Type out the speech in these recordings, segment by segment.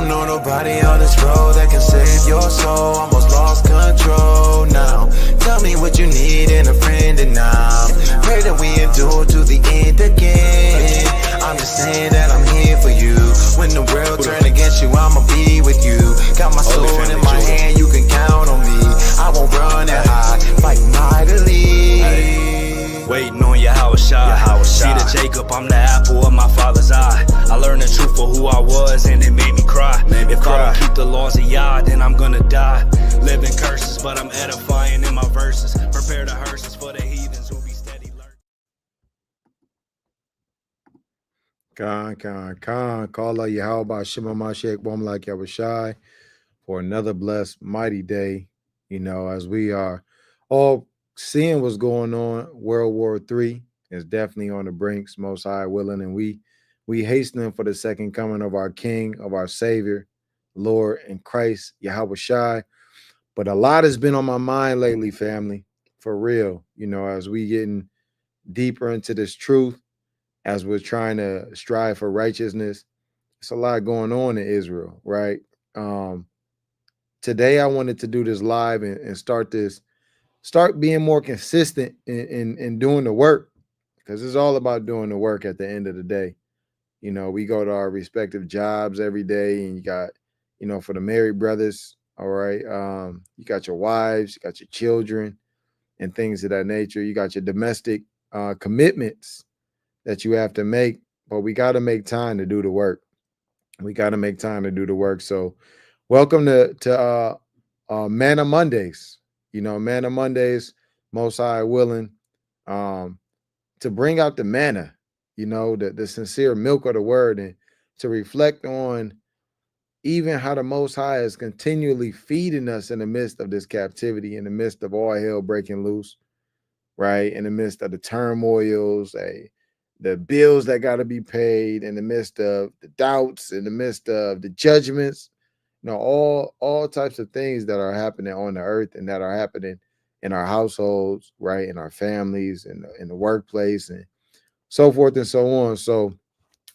know nobody on this road that can save your soul. Almost lost control now. Tell me what you need in a friend and now. Pray that we endure to the end again. I'm just saying that I'm here for you. When the world turn against you, I'ma be with you. Got my sword in my hand, you can count on me. I won't run and hide, fight mightily. Waiting on your house shot. See the Jacob, I'm the apple of my father's eye. I learned the truth for who I was and it made me cry. If I don't keep the laws of Yah, then I'm gonna die. Living curses, but I'm edifying in my verses. Prepare the hearses for the heathens who'll be steady learning. Call out Yahweh Shema Mashiach, Bom like Yahushai, for another blessed, mighty day. You know, as we are all seeing what's going on, World War III is definitely on the brinks, most high willing, and we hastening for the second coming of our King, of our Savior, Lord and Christ, Yahweh Shai. But a lot has been on my mind lately, family, for real. You know, as we getting deeper into this truth, as we're trying to strive for righteousness, it's a lot going on in Israel, right? Today I wanted to do this live and start being more consistent in doing the work, because it's all about doing the work at the end of the day. You know, we go to our respective jobs every day, and you got, you know, for the married brothers, all right, you got your wives, you got your children and things of that nature. You got your domestic commitments that you have to make, but we got to make time to do the work. We got to make time to do the work. So welcome to Manna Mondays. You know, Manna Mondays, most high willing, to bring out the manna, you know, the sincere milk of the word, and to reflect on even how the Most High is continually feeding us in the midst of this captivity, in the midst of all hell breaking loose, right? In the midst of the turmoils, the bills that got to be paid, in the midst of the doubts, in the midst of the judgments, you know, all types of things that are happening on the earth and that are happening in our households, right? In our families, in the workplace, and so forth and so on. So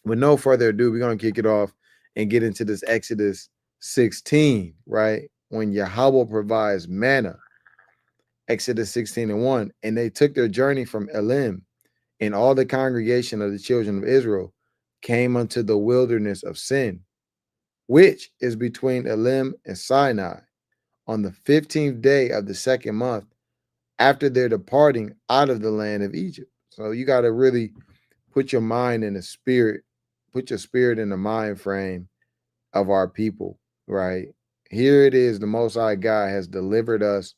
with no further ado, we're going to kick it off and get into this Exodus 16, right? When Yahweh provides manna, Exodus 16:1. And they took their journey from Elim, and all the congregation of the children of Israel came unto the wilderness of Sin, which is between Elim and Sinai, on the 15th day of the second month after their departing out of the land of Egypt. So you got to really put your mind in the spirit, put your spirit in the mind frame of our people, right? Here it is, the Most High God has delivered us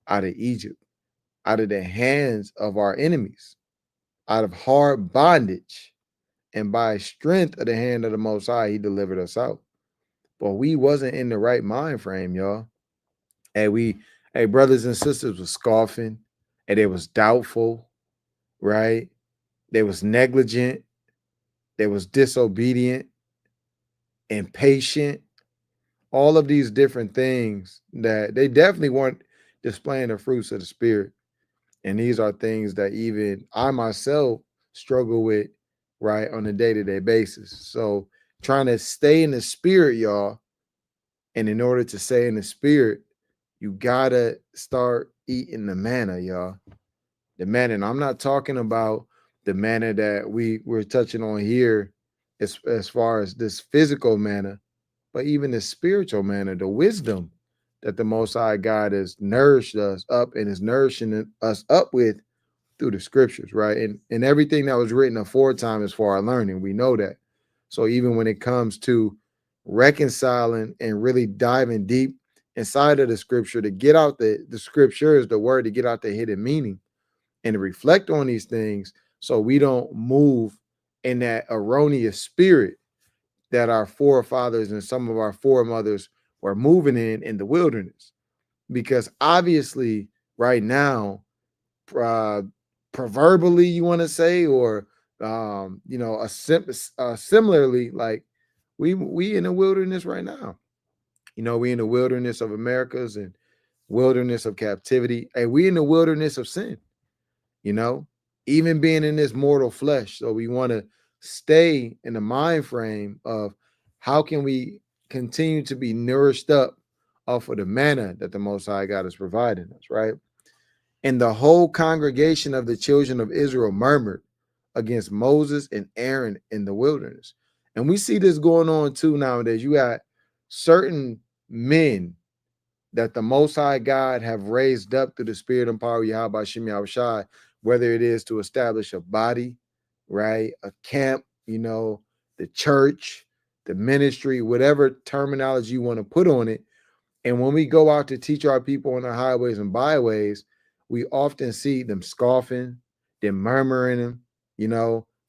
out of Egypt, out of the hands of our enemies, out of hard bondage, and by strength of the hand of the Most High, he delivered us out. But we wasn't in the right mind frame, y'all. Hey, brothers and sisters was scoffing, and they was doubtful, right? They was negligent, they was disobedient, impatient, all of these different things that they definitely weren't displaying the fruits of the spirit. And these are things that even I myself struggle with, right, on a day-to-day basis. So trying to stay in the spirit, y'all. And in order to stay in the spirit, you gotta start eating the manna, y'all. The manna. And I'm not talking about the manna that we're touching on here as far as this physical manna, but even the spiritual manna, the wisdom that the Most High God has nourished us up and is nourishing us up with through the scriptures, right? And everything that was written aforetime is for our learning. We know that. So even when it comes to reconciling and really diving deep inside of the scripture to get out the scripture is the word, to get out the hidden meaning and to reflect on these things, so we don't move in that erroneous spirit that our forefathers and some of our foremothers were moving in the wilderness. Because obviously right now, proverbially, you want to say, or you know, similarly, like we in the wilderness right now. You know, we in the wilderness of Americas and wilderness of captivity, and we in the wilderness of sin. You know, even being in this mortal flesh. So we want to stay in the mind frame of how can we continue to be nourished up off of the manna that the Most High God is providing us, right? And the whole congregation of the children of Israel murmured against Moses and Aaron in the wilderness. And we see this going on too nowadays. You got certain men that the Most High God have raised up through the Spirit and power of Yahweh Shem Yahushai, whether it is to establish a body, right, a camp, the church, the ministry, whatever terminology you want to put on it. And when we go out to teach our people on the highways and byways, we often see them scoffing, them murmuring,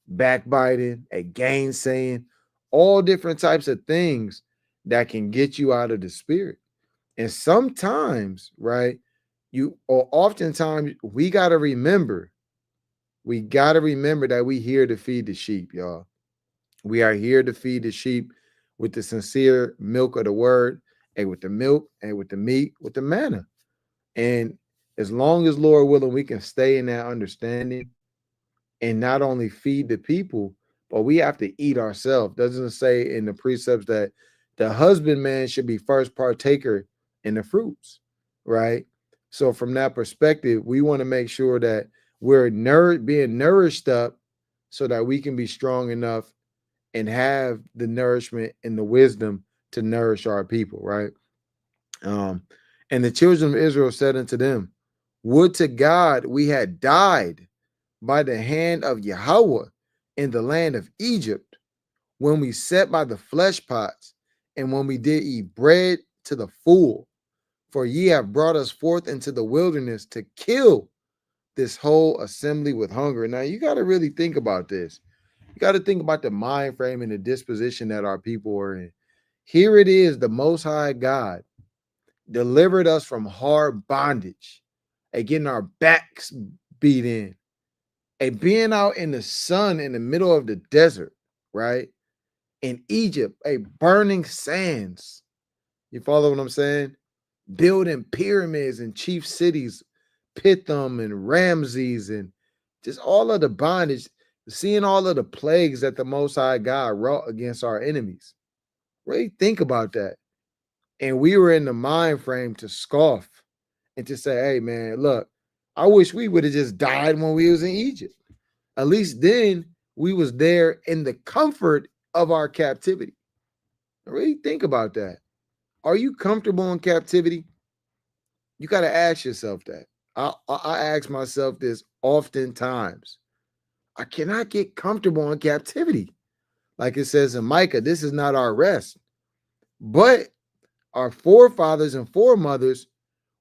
backbiting, a gainsaying, all different types of things that can get you out of the spirit. And sometimes, right, oftentimes we got to remember that we here to feed the sheep, y'all. We are here to feed the sheep with the sincere milk of the word, and with the milk and with the meat, with the manna. And as long as Lord willing, we can stay in that understanding and not only feed the people, but we have to eat ourselves. Doesn't it say in the precepts that the husbandman should be first partaker in the fruits, right? So from that perspective, we want to make sure that we're being nourished up so that we can be strong enough and have the nourishment and the wisdom to nourish our people, right? And the children of Israel said unto them, would to God we had died by the hand of Yahweh in the land of Egypt, when we sat by the flesh pots, and when we did eat bread to the full. For ye have brought us forth into the wilderness to kill this whole assembly with hunger. Now you got to really think about this. You got to think about the mind frame and the disposition that our people are in. Here it is, the Most High God delivered us from hard bondage, and getting our backs beat in, and being out in the sun in the middle of the desert, right? In Egypt, a burning sands. You follow what I'm saying? Building pyramids and chief cities, Pithom and Ramses, and just all of the bondage, seeing all of the plagues that the Most High God wrought against our enemies. Really think about that. And we were in the mind frame to scoff and to say, hey, man, look, I wish we would have just died when we was in Egypt. At least then we was there in the comfort of our captivity. Really think about that. Are you comfortable in captivity? You got to ask yourself that. I ask myself this oftentimes. I cannot get comfortable in captivity. Like it says in Micah, this is not our rest. But our forefathers and foremothers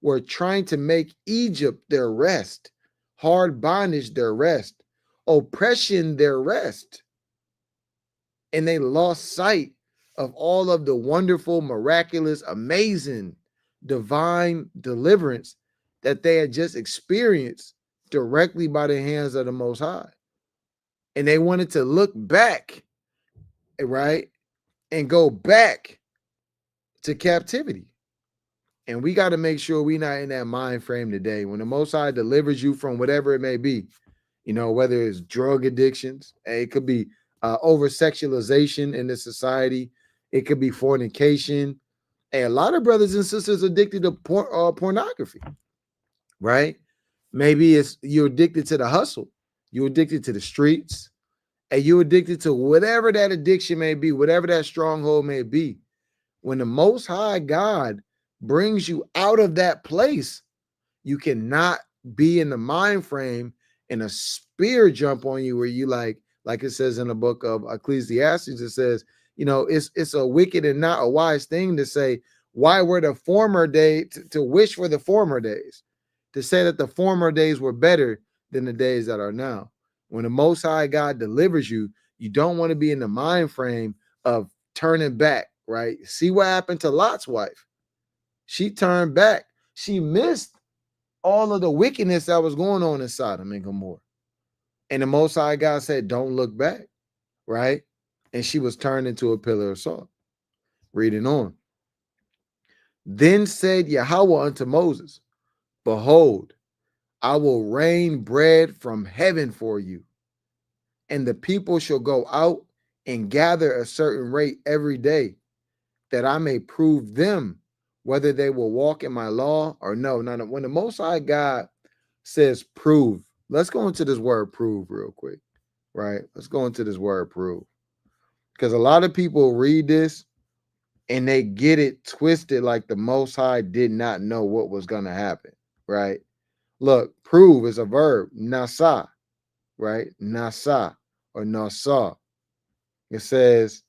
were trying to make Egypt their rest, hard bondage their rest, oppression their rest. And they lost sight of all of the wonderful, miraculous, amazing, divine deliverance that they had just experienced directly by the hands of the Most High. And they wanted to look back, right, and go back to captivity. And we got to make sure we're not in that mind frame today. When the Most High delivers you from whatever it may be, whether it's drug addictions, it could be over sexualization in the society, it could be fornication. And a lot of brothers and sisters addicted to pornography, right? Maybe it's you're addicted to the hustle, you're addicted to the streets, and you're addicted to whatever that addiction may be, whatever that stronghold may be. When the Most High God brings you out of that place, you cannot be in the mind frame and a spear jump on you where you like it says in the book of Ecclesiastes, it says, it's a wicked and not a wise thing to say, why were the former days, to wish for the former days, to say that the former days were better than the days that are now. When the Most High God delivers you, you don't want to be in the mind frame of turning back, right? See what happened to Lot's wife. She turned back. She missed all of the wickedness that was going on in Sodom and Gomorrah. And the Most High God said, don't look back, right? And she was turned into a pillar of salt. Reading on. Then said Yahweh unto Moses, behold, I will rain bread from heaven for you, and the people shall go out and gather a certain rate every day, that I may prove them whether they will walk in my law or no. Now, when the Most High God says prove, let's go into this word prove real quick, right? Let's go into this word prove. Because a lot of people read this and they get it twisted like the Most High did not know what was going to happen, right? Look, prove is a verb, nasa, right? Nasa or nasa. It says,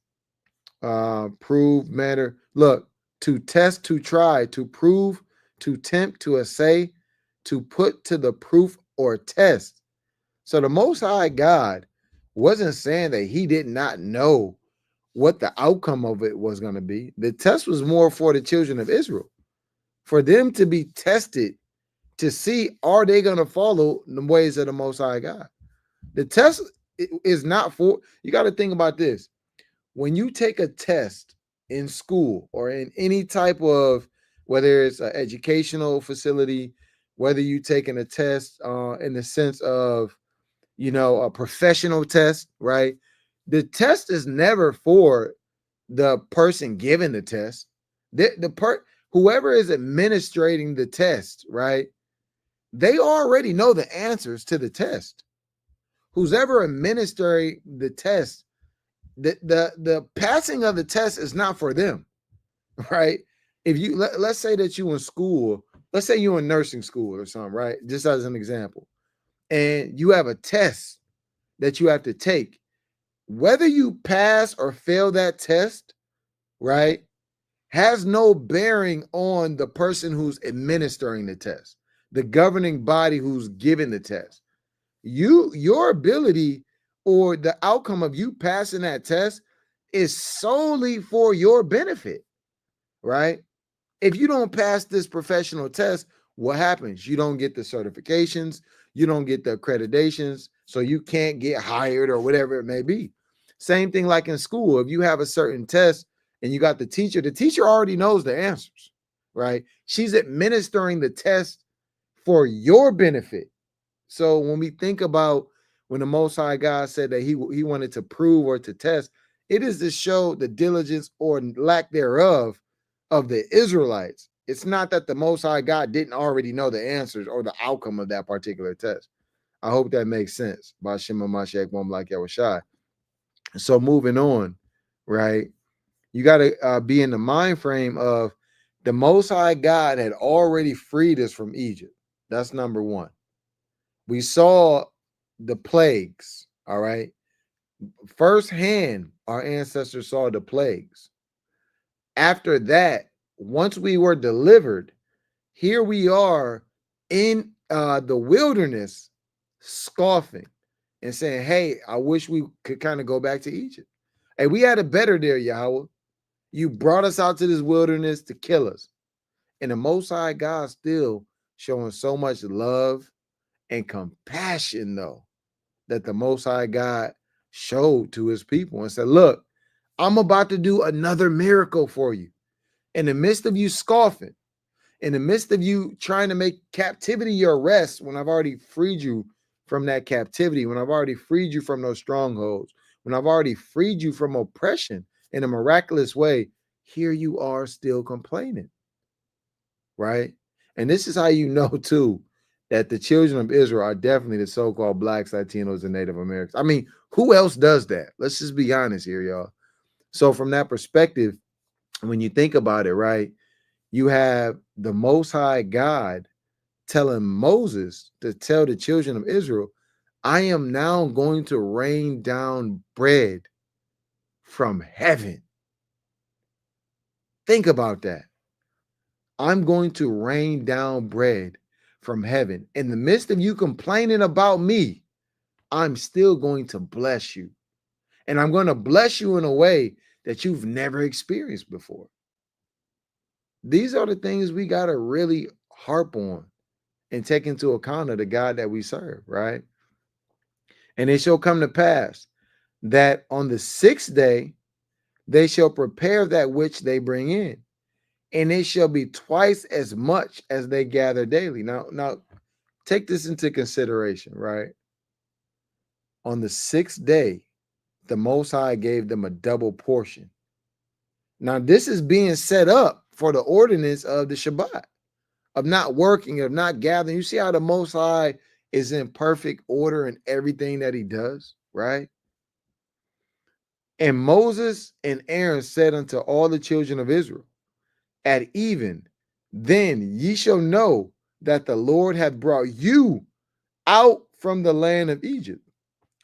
prove, matter. Look, to test, to try, to prove, to tempt, to assay, to put to the proof or test. So the Most High God wasn't saying that he did not know what the outcome of it was going to be. The test was more for the children of Israel, for them to be tested to see are they going to follow the ways of the Most High God. The test is not for, you got to think about this. When you take a test in school or in any type of, whether it's an educational facility, whether you taking a test in the sense of, a professional test, right? The test is never for the person giving the test. Whoever is administrating the test, right? They already know the answers to the test. Who's ever administering the test, the passing of the test is not for them, right? If you let's say that you in school, let's say you in nursing school or something, right? Just as an example, and you have a test that you have to take. Whether you pass or fail that test, right, has no bearing on the person who's administering the test, the governing body who's giving the test. Your ability or the outcome of you passing that test is solely for your benefit, right? If you don't pass this professional test, what happens? You don't get the certifications, you don't get the accreditations, so you can't get hired or whatever it may be. Same thing like in school. If you have a certain test and you got the teacher already knows the answers, right? She's administering the test for your benefit. So when we think about when the Most High God said that he wanted to prove or to test, it is to show the diligence or lack thereof of the Israelites. It's not that the Most High God didn't already know the answers or the outcome of that particular test. I hope that makes sense. Bashim Mashiach Mom like Yahushai. So moving on, right? You got to be in the mind frame of the Most High God had already freed us from Egypt. That's number one. We saw the plagues, all right? Firsthand, our ancestors saw the plagues. After that, once we were delivered, here we are in the wilderness scoffing and saying, hey, I wish we could kind of go back to Egypt. Hey, we had it better there, Yahweh. You brought us out to this wilderness to kill us. And the Most High God still showing so much love and compassion, though, that the Most High God showed to his people and said, look, I'm about to do another miracle for you. In the midst of you scoffing, in the midst of you trying to make captivity your rest, when I've already freed you from that captivity, when I've already freed you from those strongholds, when I've already freed you from oppression in a miraculous way, here you are still complaining, right? And this is how you know, too, that the children of Israel are definitely the so-called blacks, Latinos, and Native Americans. I mean, who else does that? Let's just be honest here, y'all. So from that perspective, when you think about it, right, you have the Most High God telling Moses to tell the children of Israel, I am now going to rain down bread from heaven. Think about that. I'm going to rain down bread from heaven. In the midst of you complaining about me, I'm still going to bless you. And I'm going to bless you in a way that you've never experienced before. These are the things we got to really harp on and take into account of the God that we serve, right? And it shall come to pass that on the sixth day they shall prepare that which they bring in, and it shall be twice as much as they gather daily. Now take this into consideration, right? On the sixth day, the Most High gave them a double portion. Now, this is being set up for the ordinance of the Shabbat, of not working, of not gathering. You see how the Most High is in perfect order in everything that he does, right? And Moses and Aaron said unto all the children of Israel, at even, then ye shall know that the Lord hath brought you out from the land of Egypt.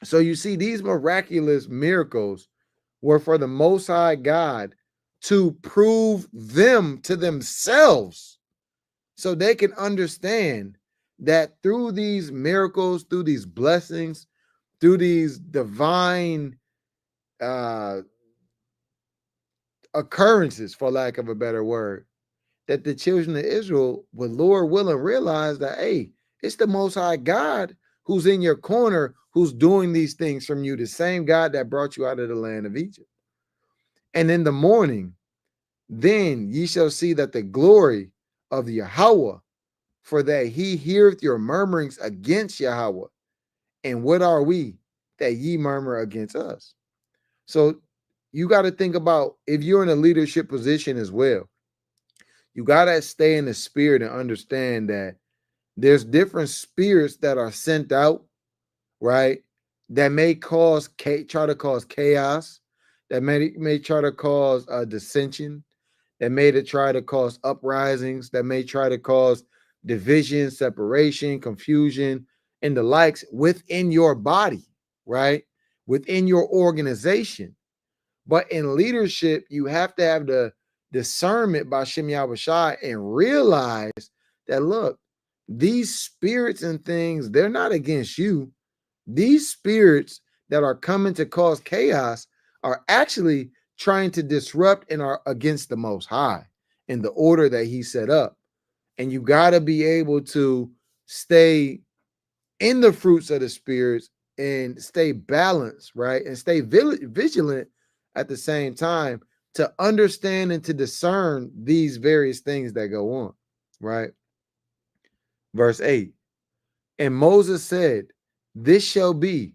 So you see, these miraculous miracles were for the Most High God to prove them to themselves so they can understand that through these miracles, through these blessings, through these divine uh, occurrences, for lack of a better word, that the children of Israel would, Lord willing, realize that, hey, it's the Most High God who's in your corner, who's doing these things from you, the same God that brought you out of the land of Egypt. And in the morning, then ye shall see that the glory of Yahweh, for that he heareth your murmurings against Yahweh. And what are we that ye murmur against us? So you got to think about, if you're in a leadership position as well, you got to stay in the spirit and understand that there's different spirits that are sent out, right? That may try to cause chaos, that may try to cause dissension, that may try to cause uprisings, that may try to cause division, separation, confusion, and the likes within your body, right? Within your organization. But in leadership, you have to have the discernment by Shem Yahushua and realize that, look, these spirits and things, they're not against you. These spirits that are coming to cause chaos are actually trying to disrupt and are against the Most High in the order that he set up. And you got to be able to stay in the fruits of the spirits and stay balanced, right? And stay vigilant at the same time to understand and to discern these various things that go on, right? Verse 8. And Moses said, this shall be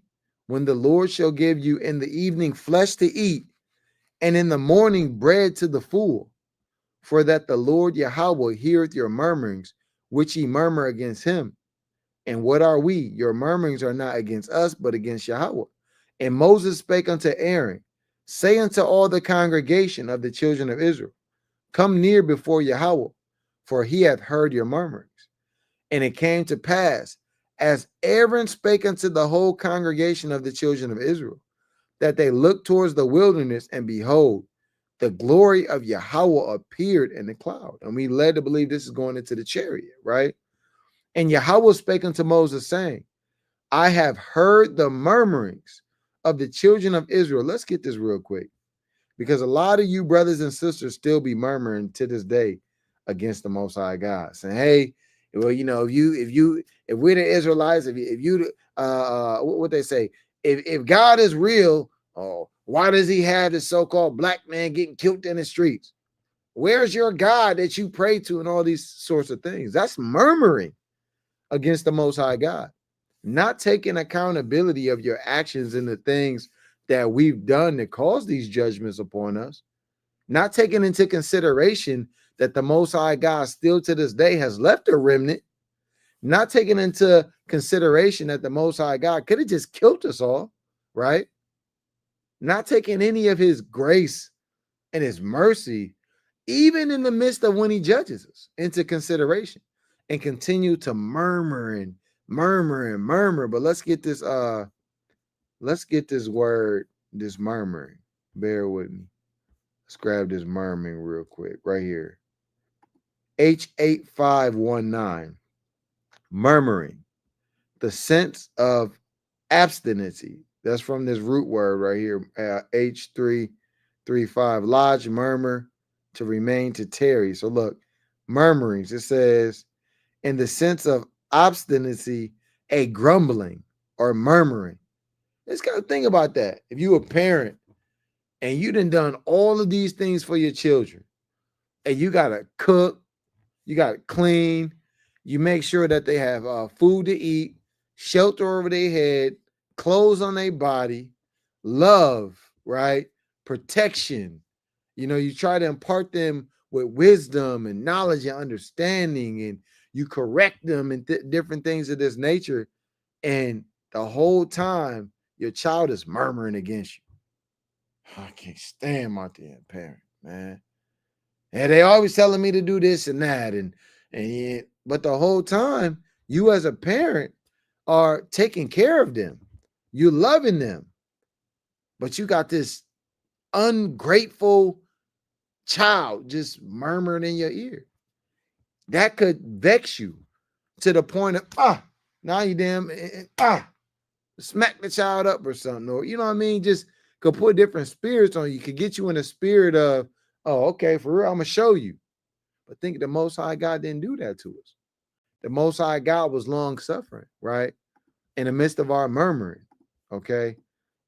when the Lord shall give you in the evening flesh to eat, and in the morning bread to the full, for that the Lord Yahweh heareth your murmurings, which ye murmur against him. And what are we? Your murmurings are not against us, but against Yahweh. And Moses spake unto Aaron, say unto all the congregation of the children of Israel, come near before Yahweh, for he hath heard your murmurings. And it came to pass, as Aaron spake unto the whole congregation of the children of Israel, that they looked towards the wilderness, and behold, the glory of Yahweh appeared in the cloud. And we led to believe this is going into the chariot, right? And Yahweh spake unto Moses, saying, I have heard the murmurings of the children of Israel. Let's get this real quick, because a lot of you brothers and sisters still be murmuring to this day against the Most High God, saying, hey, well, you know, if we're the Israelites, if you what they say, if God is real, oh, why does he have this so-called black man getting killed in the streets? Where's your God that you pray to, and all these sorts of things? That's murmuring against the Most High God, not taking accountability of your actions and the things that we've done that cause these judgments upon us, not taking into consideration that the Most High God still to this day has left a remnant, not taking into consideration that the Most High God could have just killed us all, right? Not taking any of his grace and his mercy, even in the midst of when he judges us, into consideration, and continue to murmur and murmur and murmur. But let's get this word, this murmuring. Bear with me. Let's grab this murmuring real quick right here. H8519. Murmuring, the sense of abstinency. That's from this root word right here, H335. Lodge, murmur, to remain, to tarry. So look, murmurings, it says, in the sense of obstinacy, a grumbling or murmuring. Let's kind of think about that. If you a parent and you done all of these things for your children, and you got to cook, you got to clean, you make sure that they have food to eat, shelter over their head, clothes on their body, love, right? Protection, You know, you try to impart them with wisdom and knowledge and understanding, and you correct them and different things of this nature. And the whole time, your child is murmuring against you. I can't stand my damn parent, man. And they always telling me to do this and that, and yeah, but the whole time, you as a parent are taking care of them. You're loving them, but you got this ungrateful child just murmuring in your ear. That could vex you to the point of now you damn smack the child up or something, or you know what I mean, just could put different spirits on you, could get you in a spirit of, oh, okay, for real, I'm gonna show you. But think the Most High God didn't do that to us. The Most High God was long suffering, right, in the midst of our murmuring. Okay,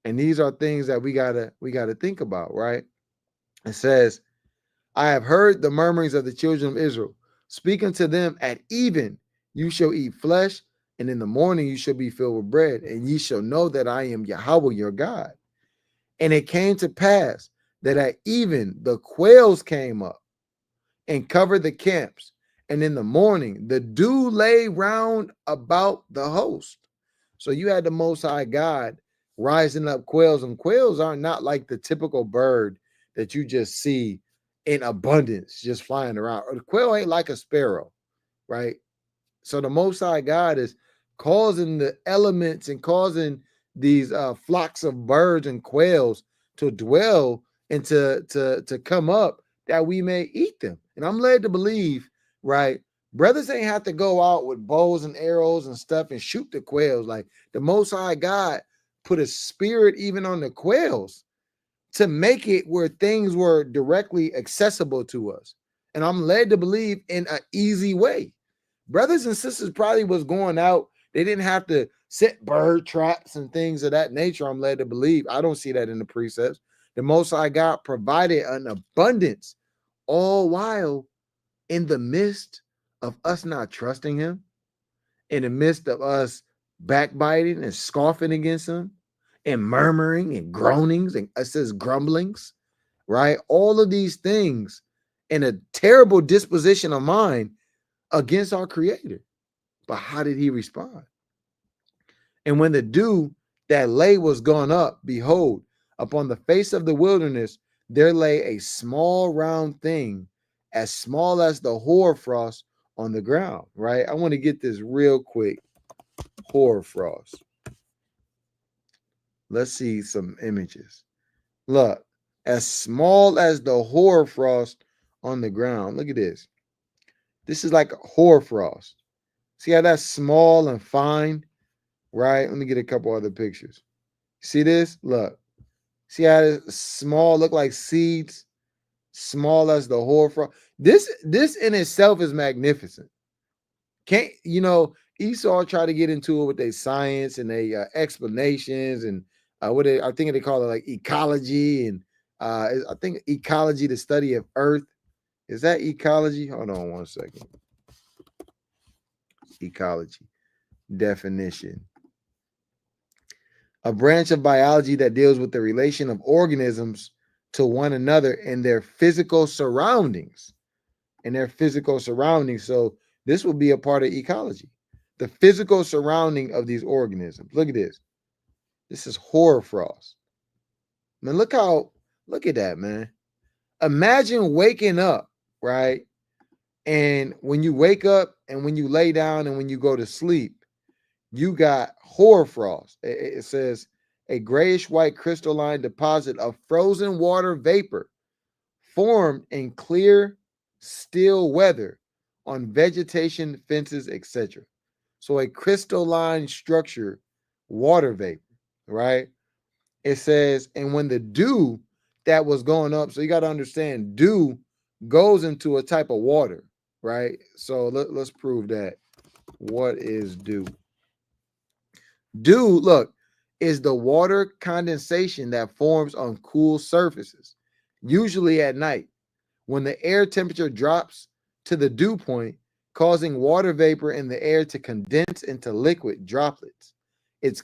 and these are things that we gotta think about, right? It says, I have heard the murmurings of the children of Israel. Speak unto them at even, you shall eat flesh, and in the morning you shall be filled with bread, and ye shall know that I am Yahweh your God. And it came to pass that at even the quails came up and covered the camps, and in the morning the dew lay round about the host. So you had the Most High God rising up quails, and quails are not like the typical bird that you just see in abundance just flying around. Or the quail ain't like a sparrow, right? So the Most High God is causing the elements and causing these flocks of birds and quails to dwell and to come up that we may eat them. And I'm led to believe, right? Brothers ain't have to go out with bows and arrows and stuff and shoot the quails. Like the Most High God put a spirit even on the quails to make it where things were directly accessible to us. And I'm led to believe in an easy way. Brothers and sisters probably was going out. They didn't have to set bird traps and things of that nature. I'm led to believe. I don't see that in the precepts. The Most High God provided an abundance, all while in the midst of us not trusting him, in the midst of us backbiting and scoffing against him, and murmuring and groanings, and it says grumblings, right? All of these things in a terrible disposition of mind against our creator. But how did he respond? And when the dew that lay was gone up, behold, upon the face of the wilderness, there lay a small round thing, as small as the hoarfrost on the ground, right? I want to get this real quick. Hoarfrost. Let's see some images. Look, as small as the hoarfrost on the ground. Look at this. This is like a hoarfrost. See how that's small and fine, right? Let me get a couple other pictures. See this? Look. See how it's small, look like seeds, small as the hoarfrost. This in itself is magnificent. Can't you know? Esau tried to get into it with their science and their explanations and I think they call it like ecology and I think ecology, the study of Earth. Is that ecology? Hold on one second. Ecology definition: a branch of biology that deals with the relation of organisms to one another in their physical surroundings. In their physical surroundings. So this will be a part of ecology. The physical surrounding of these organisms. Look at this. This is hoarfrost. Man, look at that, man. Imagine waking up, right? And when you wake up and when you lay down and when you go to sleep, you got hoarfrost. It says a grayish white crystalline deposit of frozen water vapor formed in clear, still weather on vegetation, fences, etc. So a crystalline structure, water vapor, right? It says, and when the dew that was going up, so you got to understand, dew goes into a type of water, right? So let's prove that. What is dew? Dew, look, is the water condensation that forms on cool surfaces, usually at night, when the air temperature drops to the dew point, causing water vapor in the air to condense into liquid droplets. It's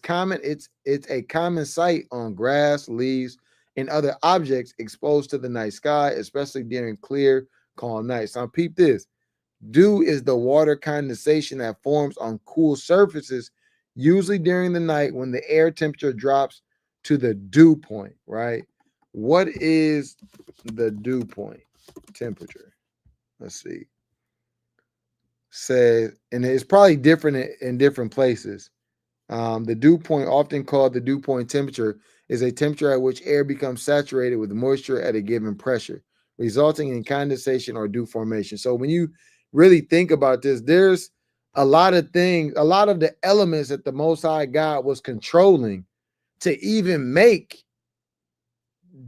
a common sight on grass, leaves, and other objects exposed to the night sky, especially during clear, calm nights. Now, peep this. Dew is the water condensation that forms on cool surfaces, usually during the night when the air temperature drops to the dew point, right? What is the dew point temperature? Let's see. Says, and it's probably different in different places. The dew point, often called the dew point temperature, is a temperature at which air becomes saturated with moisture at a given pressure, resulting in condensation or dew formation. So when you really think about this, there's a lot of things, a lot of the elements that the Most High God was controlling to even make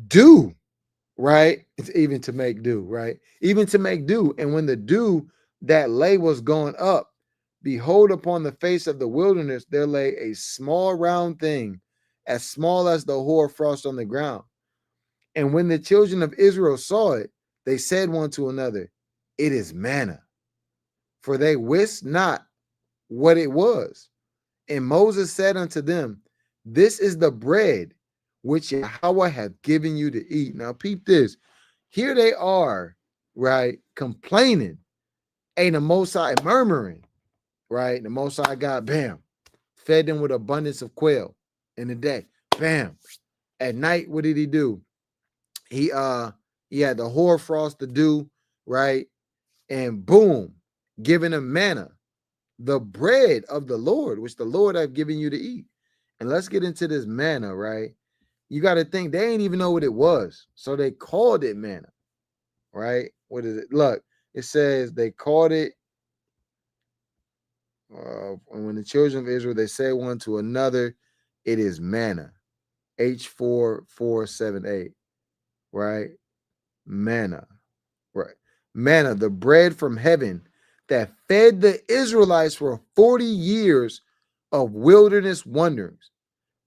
dew, right? It's even to make dew, right? Even to make dew. And when the dew that lay was going up, behold, upon the face of the wilderness, there lay a small round thing, as small as the hoar frost on the ground. And when the children of Israel saw it, they said one to another, it is manna, for they wist not what it was. And Moses said unto them, this is the bread which Yahweh hath given you to eat. Now, peep this. Here they are, right? Complaining. And the Most High murmuring, right? The Most High God, bam, fed them with abundance of quail in the day. Bam. At night, what did he do? He had the hoarfrost to do, right? And boom, giving them manna, the bread of the Lord, which the Lord have given you to eat. And let's get into this manna, right? You got to think they ain't even know what it was. So they called it manna, right? What is it? Look, it says they called it, when the children of Israel, they say one to another, it is manna. H4478, right? Manna, right? Manna, the bread from heaven that fed the Israelites for 40 years of wilderness wanderings.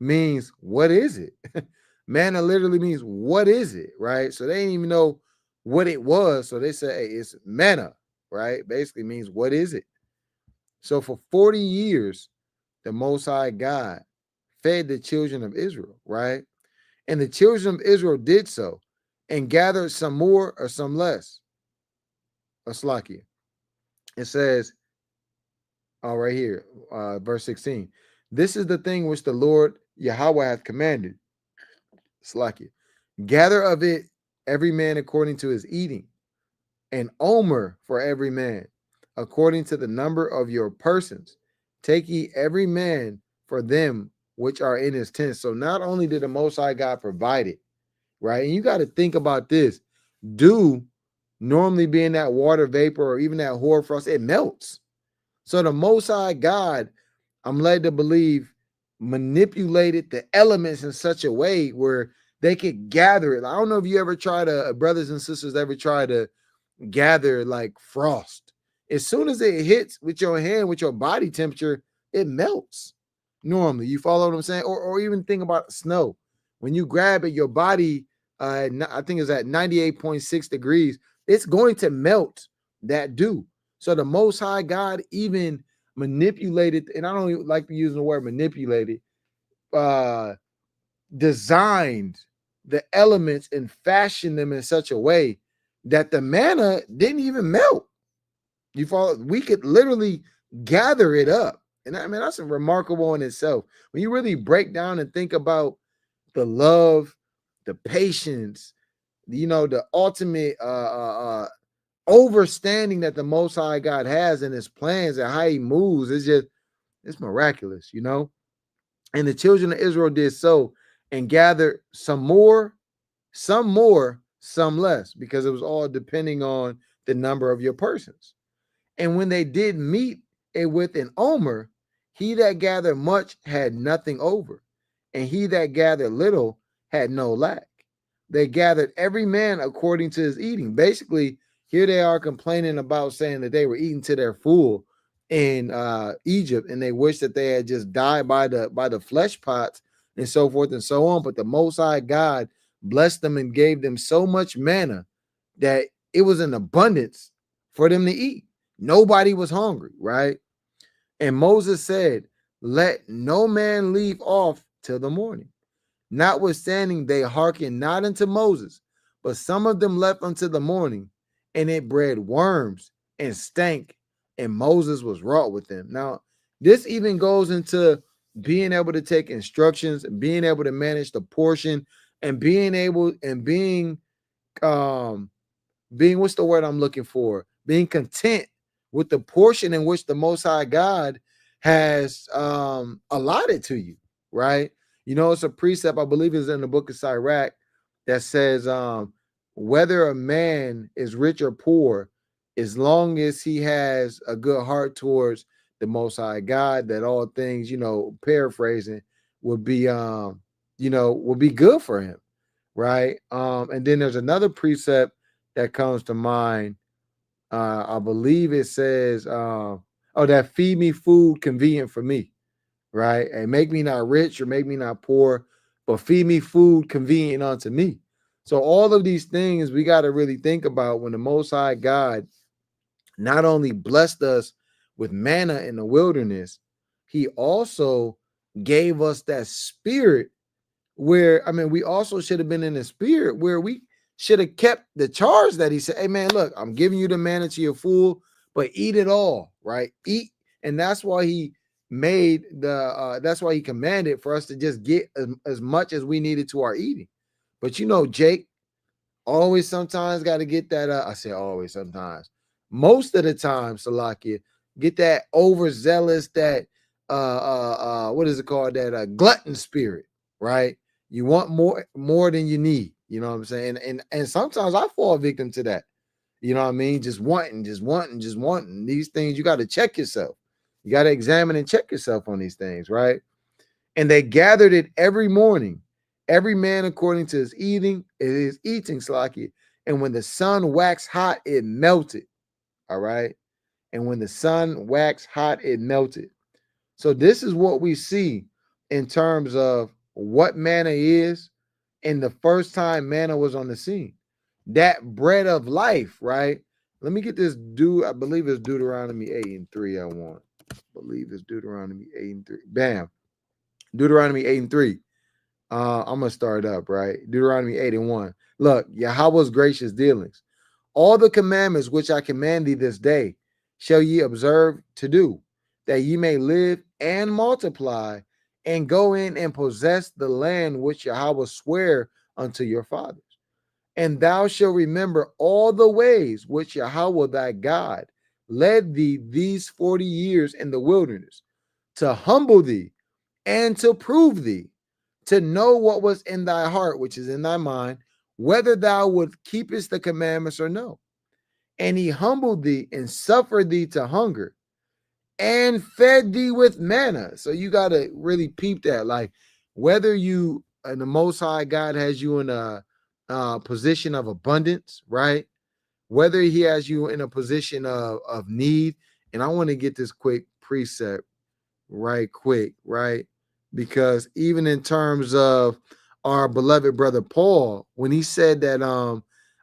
Means, what is it? Manna literally means, what is it, right? So they didn't even know what it was. So they say, hey, it's manna, right? Basically means, what is it? So for 40 years, the Most High God fed the children of Israel, right? And the children of Israel did so and gathered some more or some less. Aslakia. It says, right here, verse 16. This is the thing which the Lord Yahweh hath commanded. Slakia. Gather of it every man according to his eating, an omer for every man, according to the number of your persons. Take ye every man for them which are in his tent. So not only did the Most High God provide it, right? And you got to think about this. Dew, normally being that water vapor or even that hoarfrost, it melts. So the Most High God, I'm led to believe, manipulated the elements in such a way where they could gather it. I don't know if you ever try to, brothers and sisters, ever try to gather like frost. As soon as it hits with your hand, with your body temperature, it melts. Normally, you follow what I'm saying? Or even think about snow. When you grab it, your body, I think it's at 98.6 degrees, it's going to melt that dew. So the Most High God even manipulated, and I don't even like to use the word manipulated, designed the elements and fashioned them in such a way that the manna didn't even melt. You follow? We could literally gather it up. And I mean, that's remarkable in itself. When you really break down and think about the love, the patience, the ultimate overstanding that the Most High God has in his plans and how he moves, it's miraculous, And the children of Israel did so and gathered some more, some less, because it was all depending on the number of your persons. And when they did meet it with an omer, he that gathered much had nothing over, and he that gathered little had no lack. They gathered every man according to his eating. Basically, here they are complaining about saying that they were eating to their full in Egypt, and they wish that they had just died by the flesh pots and so forth and so on. But the Most High God blessed them and gave them so much manna that it was in abundance for them to eat. Nobody was hungry, right? And Moses said, let no man leave off till the morning. Notwithstanding, they hearkened not unto Moses, but some of them left unto the morning, and it bred worms and stank, and Moses was wroth with them. Now, this even goes into being able to take instructions, being able to manage the portion, and um being, what's the word I'm looking for? Being content with the portion in which the Most High God has allotted to you, right? You know, it's a precept, I believe it's in the book of Sirach, that says whether a man is rich or poor, as long as he has a good heart towards the Most High God, that all things, paraphrasing, would be would be good for him, right? And then there's another precept that comes to mind. I believe it says, that feed me food convenient for me, right? And make me not rich or make me not poor, but feed me food convenient unto me. So all of these things we got to really think about when the Most High God not only blessed us with manna in the wilderness, he also gave us that spirit where, I mean, we also should have been in the spirit where we should have kept the charge that he said, hey man, look, I'm giving you the manna to your full, but eat it all, right? Eat. And that's why he that's why he commanded for us to just get as much as we needed to our eating. But Jake, always sometimes got to get that, I say always sometimes, most of the time, Salakia, get that overzealous, that what is it called, that glutton spirit, right? You want more than you need, you know what I'm saying? And sometimes I fall victim to that, you know what I mean? Just wanting these things. You got to check yourself. You got to examine and check yourself on these things, right? And they gathered it every morning, every man according to his eating, Slaki. And when the sun waxed hot, it melted. All right. And when the sun waxed hot, it melted. So this is what we see in terms of what manna is. And the first time manna was on the scene, that bread of life, right? Let me get this. I believe it's Deuteronomy 8:3. I believe it's Deuteronomy 8:3. Bam. Deuteronomy 8:3. I'm gonna start up, right? Deuteronomy 8:1. Look, Yahweh's gracious dealings. All the commandments which I command thee this day shall ye observe to do, that ye may live and multiply, and go in and possess the land which Yahweh sware unto your fathers. And thou shalt remember all the ways which Yahweh thy God led thee these 40 years in the wilderness, to humble thee and to prove thee, to know what was in thy heart, which is in thy mind, whether thou would keepest the commandments or no. And he humbled thee and suffered thee to hunger and fed thee with manna. So you got to really peep that. Like, whether you and the Most High God has you in a position of abundance, right? Whether he has you in a position of need. And I want to get this quick precept right quick, right? Because even in terms of our beloved brother Paul, when he said that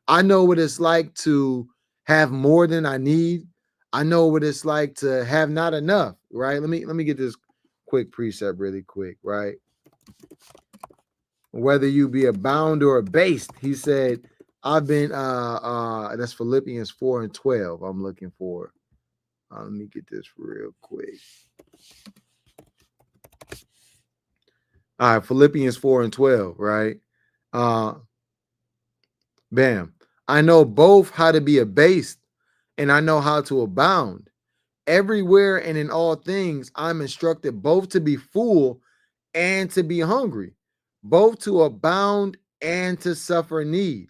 I know what it's like to have more than I need, I know what it's like to have not enough, right? Let me get this quick precept really quick, right? Whether you be abound or abased, he said, I've been that's Philippians 4:12. I'm looking for. Let me get this real quick. All right, Philippians 4:12, right? Bam. I know both how to be abased and I know how to abound. Everywhere and in all things, I'm instructed both to be full and to be hungry, both to abound and to suffer need.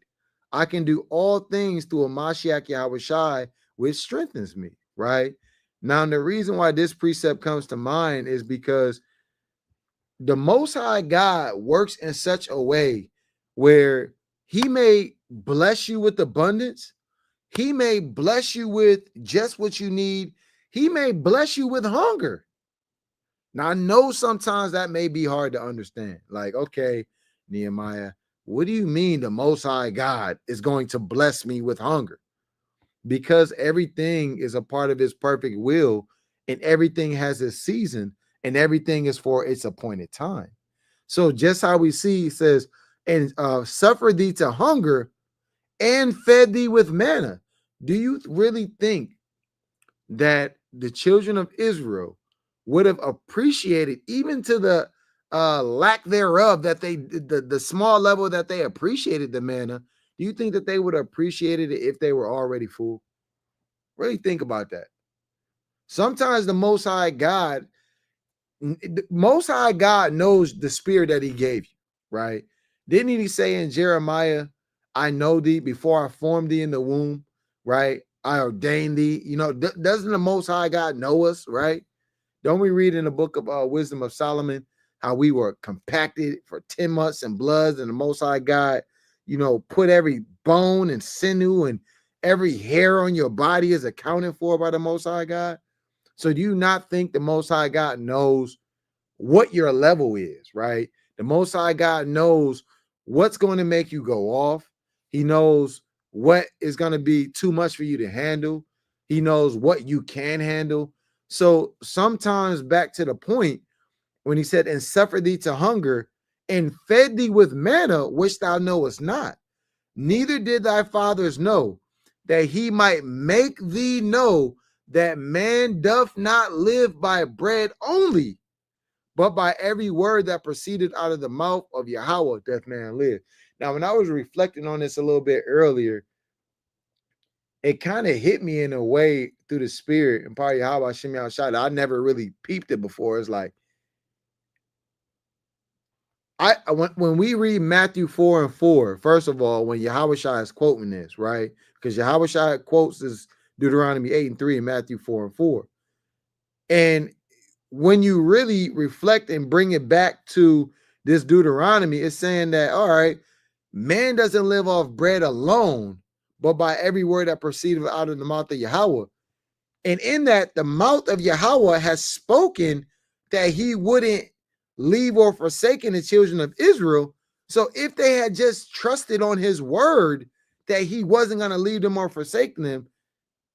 I can do all things through a Mashiach Yahushai, which strengthens me, right? Now, the reason why this precept comes to mind is because the Most High God works in such a way where he may bless you with abundance. He may bless you with just what you need. He may bless you with hunger. Now, I know sometimes that may be hard to understand. Like, okay, Nehemiah, what do you mean the Most High God is going to bless me with hunger? Because everything is a part of his perfect will, and everything has a season, and everything is for its appointed time. So just how we see, it says, and suffered thee to hunger and fed thee with manna. Do you really think that the children of Israel would have appreciated, even to the lack thereof, that the small level that they appreciated the manna? Do you think that they would have appreciated it if they were already full? Really think about that. Sometimes the Most High God knows the spirit that He gave you, right? Didn't He say in Jeremiah, "I know thee before I formed thee in the womb," right? I ordained thee. Doesn't the Most High God know us, right? Don't we read in the book of Wisdom of Solomon how we were compacted for 10 months in bloods, and the Most High God, put every bone and sinew and every hair on your body is accounted for by the Most High God? So do you not think the Most High God knows what your level is, right? The Most High God knows what's going to make you go off. He knows what is going to be too much for you to handle. He knows what you can handle. So sometimes, back to the point when He said, and suffered thee to hunger and fed thee with manna, which thou knowest not, neither did thy fathers know, that He might make thee know that man doth not live by bread only, but by every word that proceeded out of the mouth of Yahweh doth man live. Now, when I was reflecting on this a little bit earlier, it kind of hit me in a way through the spirit, and probably Yahweh Shem Shai. I never really peeped it before. It's like, when we read Matthew 4:4, first of all, when Yahweh Shai is quoting this, right? Because Yahweh Shai quotes this Deuteronomy 8:3 and Matthew 4:4. And when you really reflect and bring it back to this Deuteronomy, it's saying that, all right, man doesn't live off bread alone, but by every word that proceeded out of the mouth of Yahweh. And in that, the mouth of Yahweh has spoken that He wouldn't leave or forsaken the children of Israel. So if they had just trusted on His word that He wasn't going to leave them or forsake them,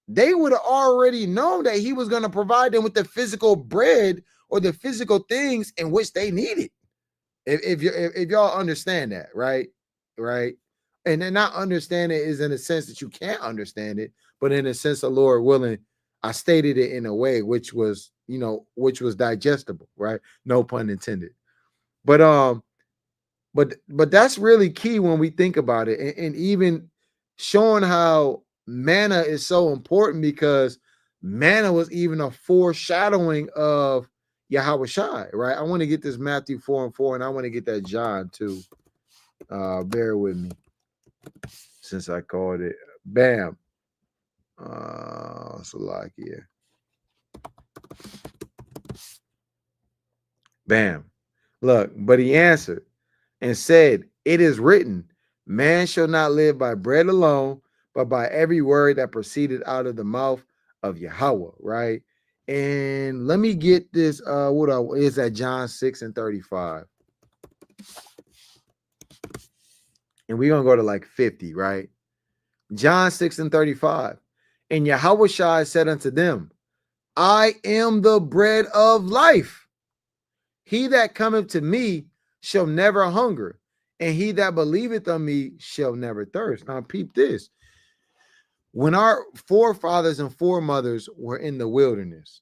they would have already known that He was going to provide them with the physical bread or the physical things in which they needed. If y'all understand that, right? And then not understand it is in a sense that you can't understand it, but in a sense of Lord willing, I stated it in a way which was digestible, right? No pun intended. But that's really key when we think about it, and even showing how manna is so important, because manna was even a foreshadowing of Yahweh Shai, right? I want to get this Matthew 4:4, and I want to get that John too. Bear with me, since I called it. Bam. Salakia. Bam. Look, but He answered and said, it is written, man shall not live by bread alone, but by every word that proceeded out of the mouth of Yahweh, right? And let me get this, is that John 6:35. And we're going to go to like 50, right? John 6:35. And Yahweh Shai said unto them, I am the bread of life. He that cometh to me shall never hunger, and he that believeth on me shall never thirst. Now, peep this. When our forefathers and foremothers were in the wilderness,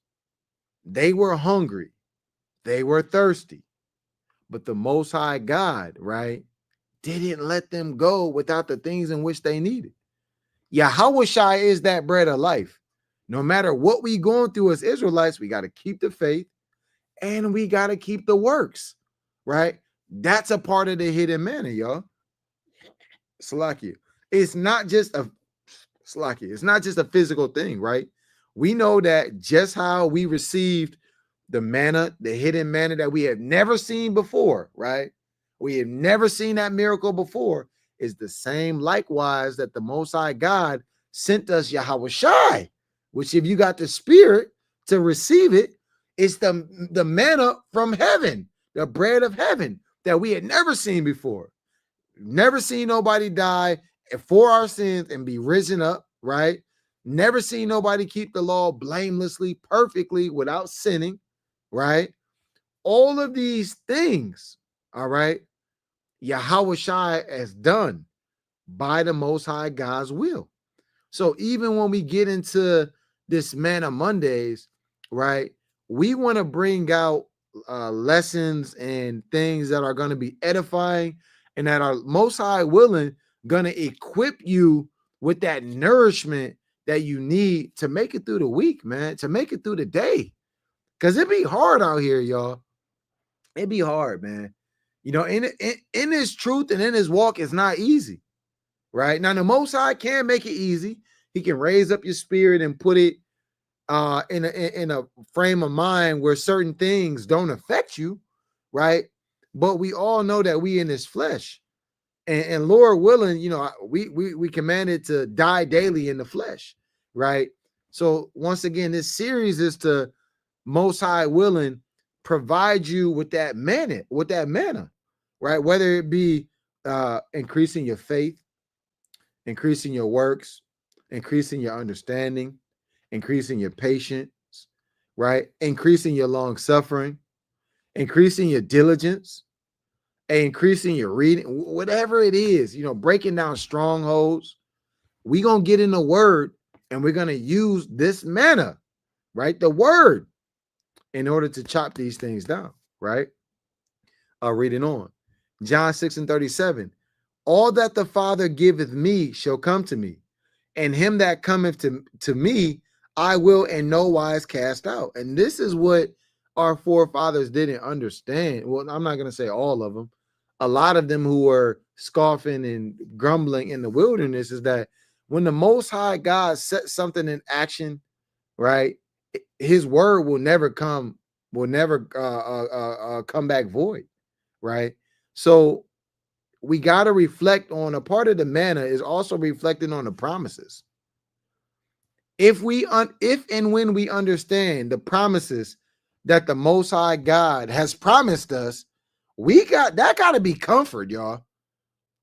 they were hungry, they were thirsty, but the Most High God, right, didn't let them go without the things in which they needed. Yahweh Shai is that bread of life. No matter what we going through as Israelites, we got to keep the faith and we got to keep the works, right? That's a part of the hidden manna, y'all. Salakia. It's not just a physical thing, right? We know that just how we received the manna, the hidden manna that we have never seen before, right? We have never seen that miracle before, is the same likewise that the Most High God sent us Yahweh Shai, which if you got the spirit to receive it, it's the manna from heaven, the bread of heaven that we had never seen before. Never seen nobody die for our sins and be risen up, right? Never seen nobody keep the law blamelessly, perfectly, without sinning, right? All of these things All right. Yahweh Shai has done by the Most High God's will. So even when we get into this Manna Mondays, right, we want to bring out lessons and things that are going to be edifying and that are Most High willing going to equip you with that nourishment that you need to make it through the week, man, to make it through the day. Because it be hard out here, y'all. It be hard, man. You know, in his truth and in his walk, it's not easy, right? Now, the Most High can make it easy. He can raise up your spirit and put it in a frame of mind where certain things don't affect you, right? But we all know that we in this flesh, and Lord willing, you know, we commanded to die daily in the flesh, right? So once again, this series is to Most High willing provide you with that manna, right? Whether it be increasing your faith, increasing your works, increasing your understanding, increasing your patience, right? Increasing your long suffering, increasing your diligence, increasing your reading, whatever it is, you know, breaking down strongholds. We're going to get in the word and we're going to use this manna, right? The word in order to chop these things down, right? Reading on. John 6:37. All that the Father giveth me shall come to me, and him that cometh to me, I will in no wise cast out. And this is what our forefathers didn't understand. Well, I'm not going to say all of them. A lot of them who were scoffing and grumbling in the wilderness is that when the Most High God sets something in action, right, his word will never come back void, right? So we got to reflect on a part of the manna is also reflecting on the promises. If and when we understand the promises that the Most High God has promised us, we got to be comfort, y'all.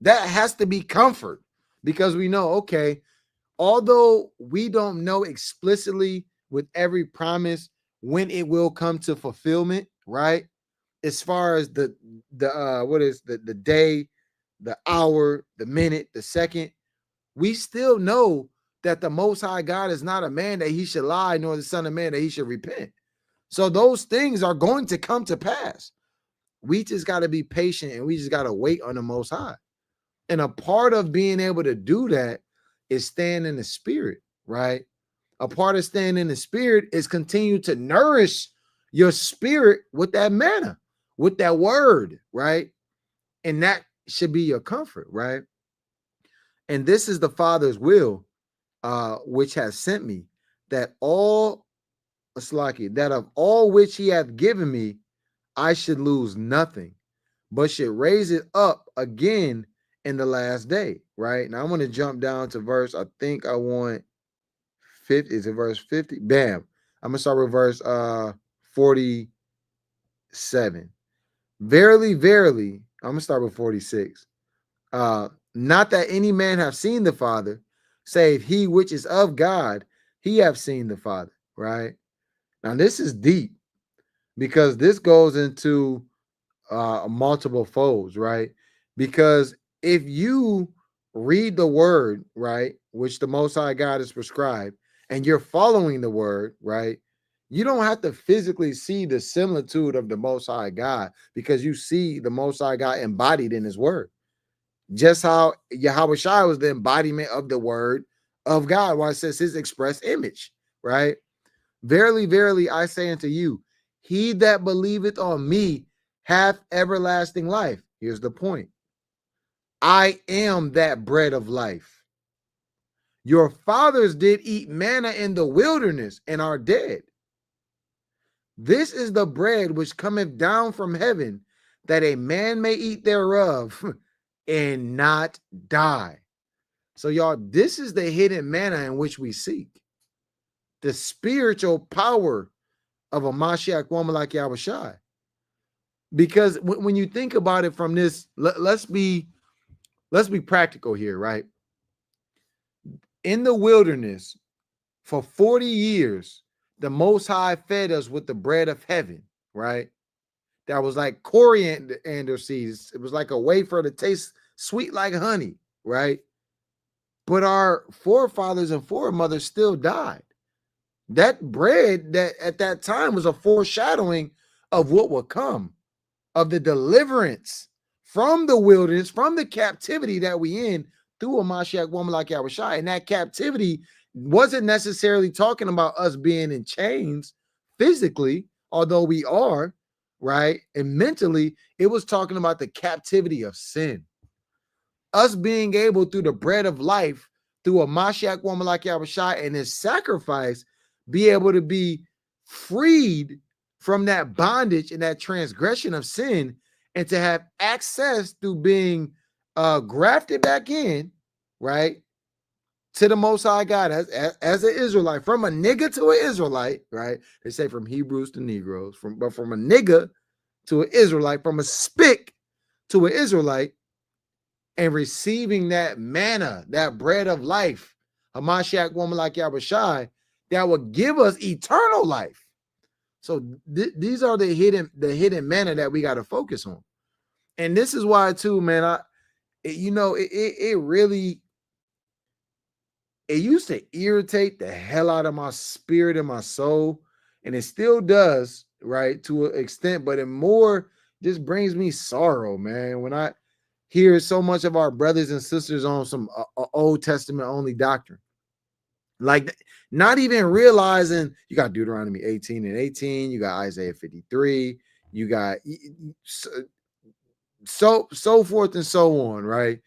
That has to be comfort because we know, okay, although we don't know explicitly with every promise when it will come to fulfillment, right? As far as the what is the day, the hour, the minute, the second, we still know that the Most High God is not a man that he should lie, nor the Son of Man that he should repent. So those things are going to come to pass. We just got to be patient and we just got to wait on the Most High. And a part of being able to do that is staying in the spirit, right? A part of staying in the spirit is continue to nourish your spirit with that manna, with that word, right? And that should be your comfort, right? And this is the Father's will, which has sent me, that that of all which he hath given me, I should lose nothing, but should raise it up again in the last day. Right now, I'm going to jump down to verse. I think I want 50. Is it verse 50? Bam. I'm gonna start with verse 47. Verily, verily, I'm gonna start with 46. Not that any man have seen the Father, save he which is of God, he have seen the Father. Right now, this is deep because this goes into multiple folds, right? Because if you read the word, right, which the Most High God has prescribed, and you're following the word, right, you don't have to physically see the similitude of the Most High God because you see the Most High God embodied in his word. Just how Yahweh Shai was the embodiment of the word of God, while it says his express image, right? Verily, verily, I say unto you, he that believeth on me hath everlasting life. Here's the point. I am that bread of life. Your fathers did eat manna in the wilderness and are dead. This is the bread which cometh down from heaven, that a man may eat thereof and not die. So, y'all, this is the hidden manna in which we seek. The spiritual power of a Mashiach woman like Yahushai. Because when you think about it from this, let's be practical here, right? In the wilderness for 40 years, the Most High fed us with the bread of heaven, right? that was like coriander seeds. It was like a wafer that tastes sweet like honey, right? But our forefathers and foremothers still died. That bread that at that time was a foreshadowing of what would come, of the deliverance from the wilderness, from the captivity that we in through a Mashiach woman like Yahushua. And that captivity wasn't necessarily talking about us being in chains physically, although we are, right? And mentally, it was talking about the captivity of sin. Us being able through the bread of life, through a Mashiach woman like Yahushua and his sacrifice, be able to be freed from that bondage and that transgression of sin, and to have access through being grafted back in, right, to the Most High God as an Israelite, from a nigga to an Israelite, right? They say from Hebrews to Negroes, but from a nigga to an Israelite, from a spick to an Israelite, and receiving that manna, that bread of life, a Mashiach woman like Yahushua, that will give us eternal life. So these are the hidden manna that we got to focus on. And this is why too, man, it really, it used to irritate the hell out of my spirit and my soul, and it still does, right, to an extent, but it more just brings me sorrow, man, when I hear so much of our brothers and sisters on some Old Testament only doctrine. Like, not even realizing you got Deuteronomy 18 and 18, you got Isaiah 53, you got so forth and so on, right?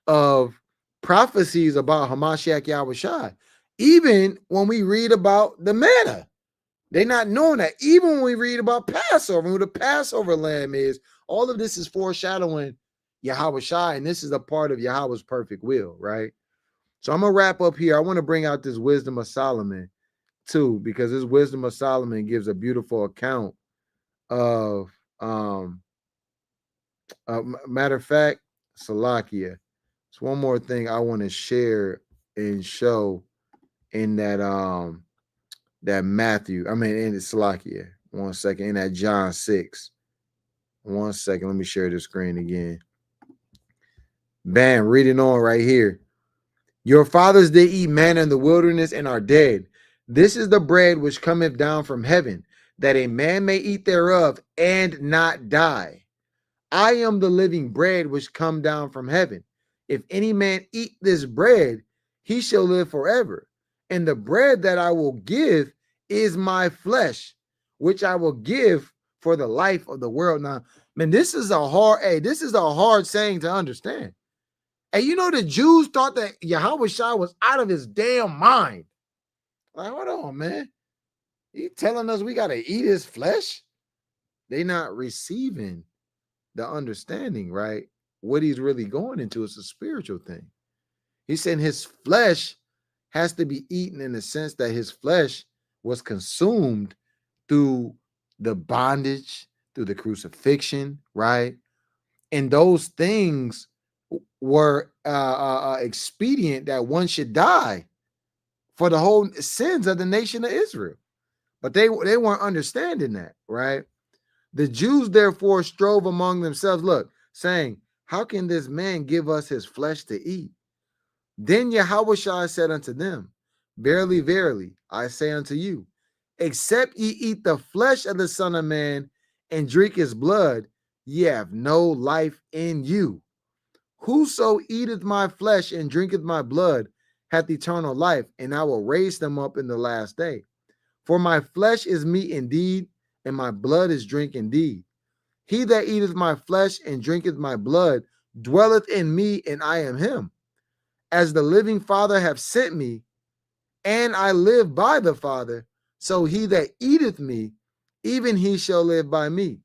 Of prophecies about Hamashiach Yahushua. Even when we read about the manna, they're not knowing that. Even when we read about Passover, who the Passover lamb is, all of this is foreshadowing Yahushua, and this is a part of Yahweh's perfect will, right? So I'm gonna wrap up here. I want to bring out this wisdom of Solomon too, because this wisdom of Solomon gives a beautiful account of matter of fact, Salakia. It's one more thing I want to share and show in that that Matthew. I mean in Salakia. 1 second, in that John 6. 1 second. Let me share the screen again. Bam, reading on right here. Your fathers did eat manna in the wilderness and are dead. This is the bread which cometh down from heaven, that a man may eat thereof and not die. I am the living bread which come down from heaven. If any man eat this bread, he shall live forever. And the bread that I will give is my flesh, which I will give for the life of the world. Now, man, this is a hard saying to understand. And you know, the Jews thought that Yahushua was out of his damn mind. Like, hold on, man. You telling us we got to eat his flesh? They not receiving the understanding, right? What he's really going into is a spiritual thing. He's saying his flesh has to be eaten in the sense that his flesh was consumed through the bondage, through the crucifixion, right? And those things were expedient that one should die for the whole sins of the nation of Israel. But they weren't understanding that, right? The Jews therefore strove among themselves, look, saying, how can this man give us his flesh to eat? Then Yahushua said unto them, verily, verily, I say unto you, except ye eat the flesh of the Son of Man and drink his blood, ye have no life in you. Whoso eateth my flesh and drinketh my blood hath eternal life, and I will raise them up in the last day. For my flesh is meat indeed, and my blood is drink indeed. He that eateth my flesh and drinketh my blood dwelleth in me, and I am him. As the living Father hath sent me, and I live by the Father, so he that eateth me, even he shall live by me.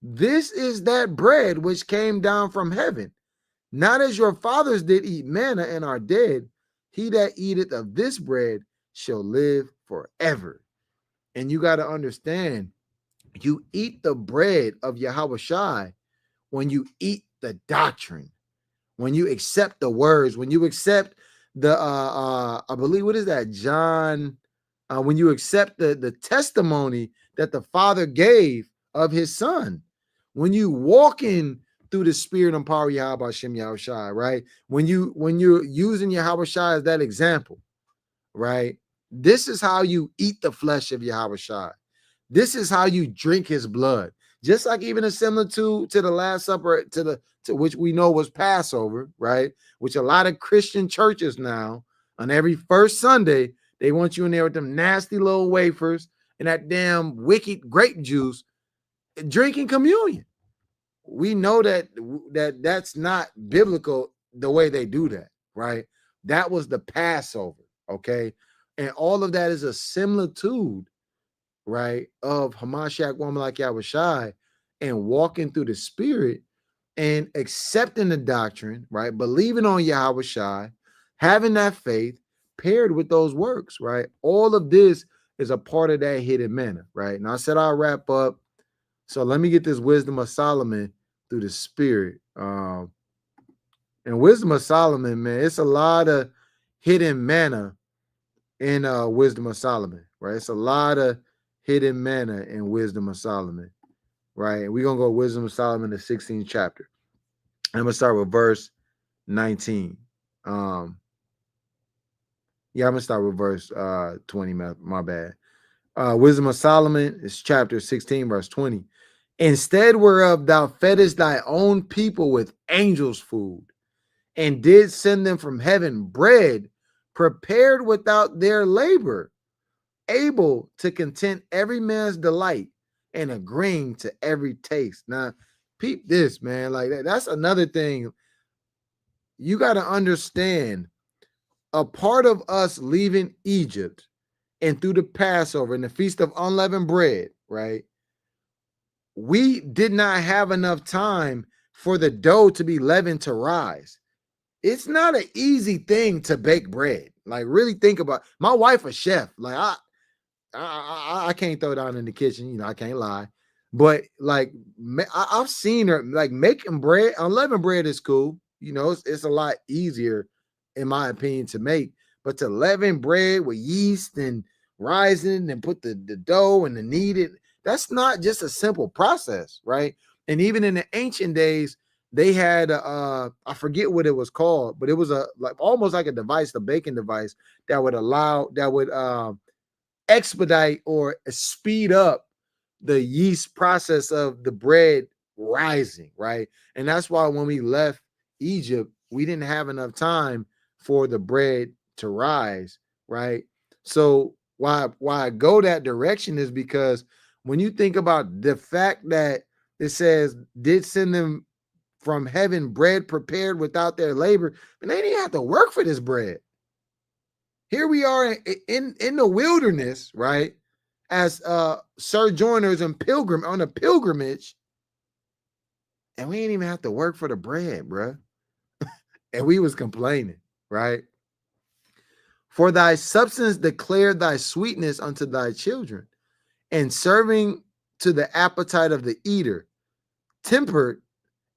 This is that bread which came down from heaven, not as your fathers did eat manna and are dead. He that eateth of this bread shall live forever. And you got to understand, you eat the bread of Yahushua when you eat the doctrine, when you accept the words, when you accept the I believe, what is that, John, when you accept the testimony that the Father gave of his Son, when you walking through the spirit and power of Yahweh Hashem Yahushai, right? When you're using Yahweh Shai as that example, right? This is how you eat the flesh of Yahweh Shai. This is how you drink his blood. Just like even a similar to the Last Supper, to which we know was Passover, right? Which a lot of Christian churches now, on every first Sunday, they want you in there with them nasty little wafers and that damn wicked grape juice, drinking communion. We know that's not biblical the way they do that, right? That was the Passover, okay? And all of that is a similitude, right, of Hamashiach, woman like Yahushai, and walking through the spirit and accepting the doctrine, right? Believing on Yahushai, having that faith paired with those works, right? All of this is a part of that hidden manna, right? Now I said I'll wrap up. So let me get this wisdom of Solomon through the spirit. And wisdom of Solomon, man, it's a lot of hidden manna in wisdom of Solomon, right? It's a lot of hidden manna in wisdom of Solomon, right? And we're gonna go wisdom of Solomon, the 16th chapter. I'm gonna start with verse 19. I'm gonna start with verse 20. My bad. Wisdom of Solomon is chapter 16, verse 20. Instead whereof thou feddest thy own people with angels' food, and did send them from heaven bread prepared without their labor, able to content every man's delight and agreeing to every taste. Now, peep this, man. Like that's another thing you got to understand. A part of us leaving Egypt and through the Passover and the Feast of Unleavened Bread, right? We did not have enough time for the dough to be leavened to rise. It's not an easy thing to bake bread. Like, really think about it. My wife a chef. Like, I can't throw down in the kitchen, you know, I can't lie. But like I've seen her like making bread. Unleavened bread is cool. You know, it's a lot easier, in my opinion, to make. But to leaven bread with yeast and rising and put the dough and the kneaded, that's not just a simple process, right? And even in the ancient days, they had I forget what it was called, but it was a like almost like a device, the baking device that would expedite or speed up the yeast process of the bread rising, right? And that's why when we left Egypt, we didn't have enough time for the bread to rise, right? So why I go that direction is because when you think about the fact that it says did send them from heaven bread prepared without their labor, and they didn't have to work for this bread. Here we are in the wilderness, right? As sojourners and pilgrim on a pilgrimage, and we ain't even have to work for the bread, bruh. And we was complaining, right? For thy substance declared thy sweetness unto thy children, and serving to the appetite of the eater, tempered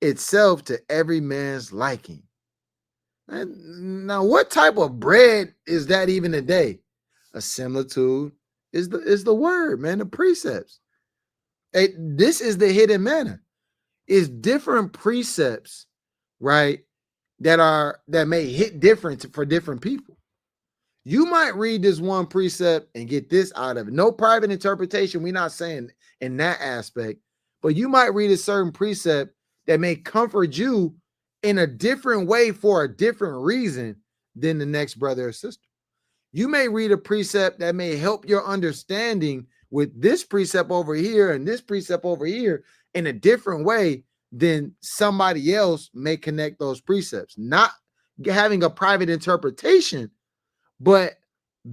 itself to every man's liking. And now, what type of bread is that even today? A similitude is the word, man, the precepts. This is the hidden manna. It's different precepts, right? That may hit different for different people. You might read this one precept and get this out of it. No private interpretation. We're not saying in that aspect, but you might read a certain precept that may comfort you in a different way for a different reason than the next brother or sister. You may read a precept that may help your understanding with this precept over here and this precept over here in a different way than somebody else may connect those precepts. Not having a private interpretation, but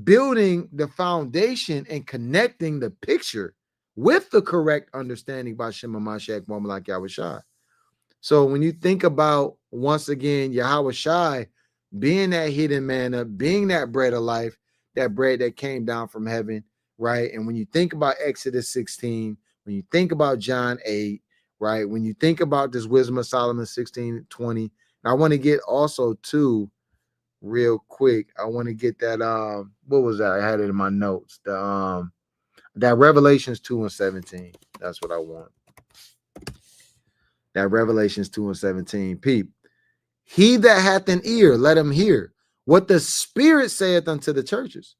building the foundation and connecting the picture with the correct understanding by Shema Mashiach, woman like Yahushai. So when you think about, once again, Yahushai being that hidden manna, being that bread of life, that bread that came down from heaven, right? And when you think about Exodus 16, when you think about John 8, right? When you think about this wisdom of Solomon 16:20, and I want to get also to real quick. I want to get that what was that? I had it in my notes. The that Revelations 2:17. That's what I want. That Revelations 2 and 17. Peep. He that hath an ear, let him hear what the Spirit saith unto the churches.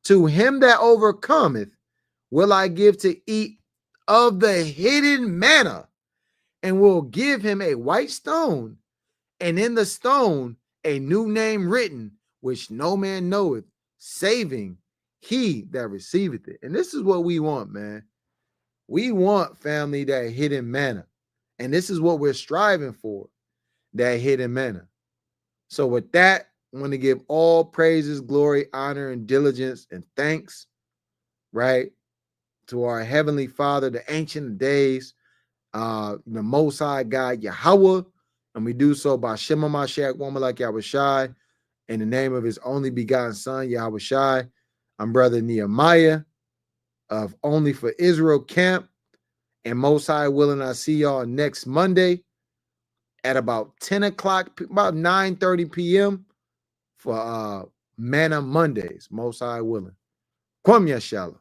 To him that overcometh will I give to eat of the hidden manna, and will give him a white stone, and in the stone a new name written, which no man knoweth, saving he that receiveth it. And this is what we want, man. We want, family, that hidden manna. And this is what we're striving for, that hidden manna. So with that, I want to give all praises, glory, honor, and diligence and thanks, right, to our Heavenly Father, the Ancient of Days, the Most High God, Yahweh. And we do so by Shema Mashiach, woman like Yahushai, in the name of his only begotten son, Yahushai. I'm Brother Nehemiah of Only for Israel Camp. And most high willing, I see y'all next Monday at about 10 o'clock, about 9:30 p.m. for Manna Mondays. Most high willing. Kwam Yashala.